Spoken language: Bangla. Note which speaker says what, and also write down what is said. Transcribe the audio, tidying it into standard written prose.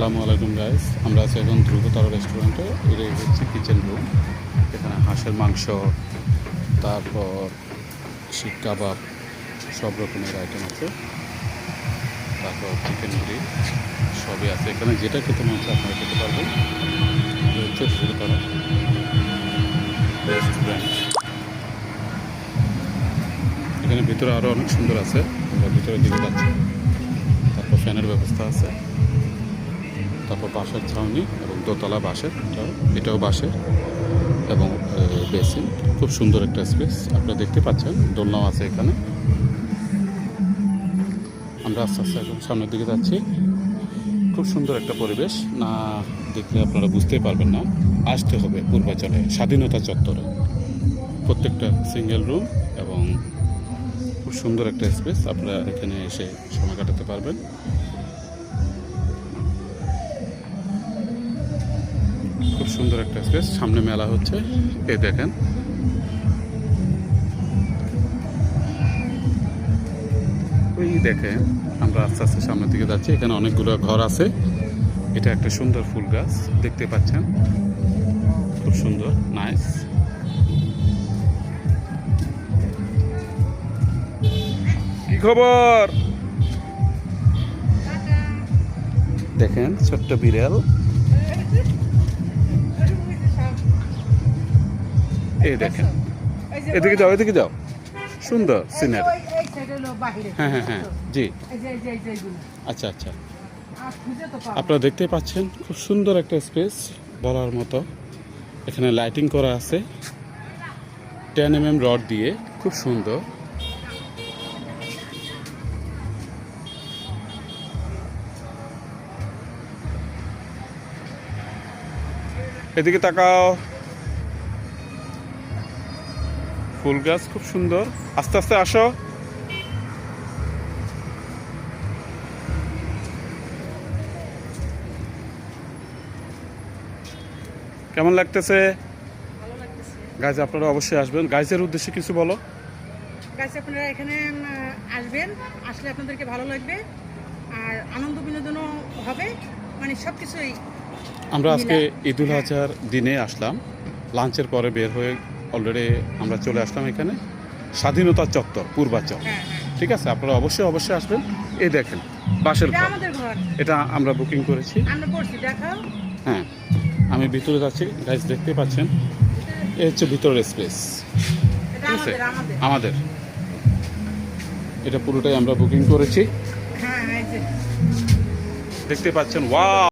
Speaker 1: আসসালামু আলাইকুম গাইস, আমরা আছি এখন ধ্রুবতারা রেস্টুরেন্টে। এটা হচ্ছে কিচেন রুম। এখানে হাঁসের মাংস, তারপর শিক কাবাব, সব রকমের আইটেম আছে। তারপর চিকেন গ্রিল সবই আছে এখানে। যেটা খেতে মন চায় আপনারা খেতে পারবেন। এটা হচ্ছে ধ্রুবতারা রেস্টুরেন্ট। এখানে ভিতরে আরও অনেক সুন্দর আছে, আমরা ভিতরের দিকে যাচ্ছি। তারপর ফ্যানের ব্যবস্থা আছে, তারপর বাঁশের ছাউনি এবং দোতলা বাঁশের, এটাও বাঁশের, এবং বেসিন। খুব সুন্দর একটা স্পেস আপনারা দেখতে পাচ্ছেন। দোলনাও আছে এখানে। আমরা আস্তে আস্তে এখন সামনের দিকে যাচ্ছি। খুব সুন্দর একটা পরিবেশ, না দেখলে আপনারা বুঝতেই পারবেন না। আসতে হবে পূর্বাচলে স্বাধীনতা চত্বরে। প্রত্যেকটা সিঙ্গেল রুম এবং খুব সুন্দর একটা স্পেস। আপনারা এখানে এসে সময় কাটাতে পারবেন। খুব সুন্দর একটা স্পেস। সামনে মেলা হচ্ছে, এ দেখেন। ওই দেখেন, আমরা আস্তে আস্তে সামনের দিকে যাচ্ছি। এখানে অনেকগুলো ঘর আছে। এটা একটা সুন্দর ফুল গাছ দেখতে পাচ্ছেন, খুব সুন্দর, নাইস। কি খবর? দেখেন ছোট্ট বিড়াল। এই দেখেন, এদিকে যাও, এদিকে যাও। সুন্দর সিনারি। হ্যাঁ হ্যাঁ হ্যাঁ, জি। আচ্ছা আচ্ছা, আপনারা দেখতে পাচ্ছেন খুব সুন্দর একটা স্পেস বলার মতো। এখানে লাইটিং করা আছে 10 mm রড দিয়ে, খুব সুন্দর। এদিকে তাকাও। ফুল গাছ খুব সুন্দর। আস্তে আস্তে আসো। কেমন লাগতেছে? গাইজ আপনারা অবশ্যই আসবেন। গাইজের উদ্দেশ্যে কিছু বলো।
Speaker 2: গাইজ আপনারা এখানে আসবেন, আসলে আপনাদেরকে ভালো লাগবে আর আনন্দ বিনোদনও হবে, মানে সব কিছুই।
Speaker 1: আমরা আজকে ঈদুল আজহার দিনে আসলাম, লাঞ্চের পরে বের হয়ে অলরেডি আমরা চলে আসলাম এখানে স্বাধীনতা চত্বর পূর্বাচল। ঠিক আছে, আপনারা অবশ্যই অবশ্যই আসবেন। এই দেখেন বাঁশের ঘর, এটা আমরা বুকিং করেছি।
Speaker 2: দেখাও।
Speaker 1: হ্যাঁ, আমি ভিতরে যাচ্ছি। গাইজ দেখতে পাচ্ছেন, এই হচ্ছে ভিতরের স্পেস। ঠিক আছে, আমাদের এটা পুরোটাই আমরা বুকিং করেছি। দেখতে পাচ্ছেন, ওয়াও।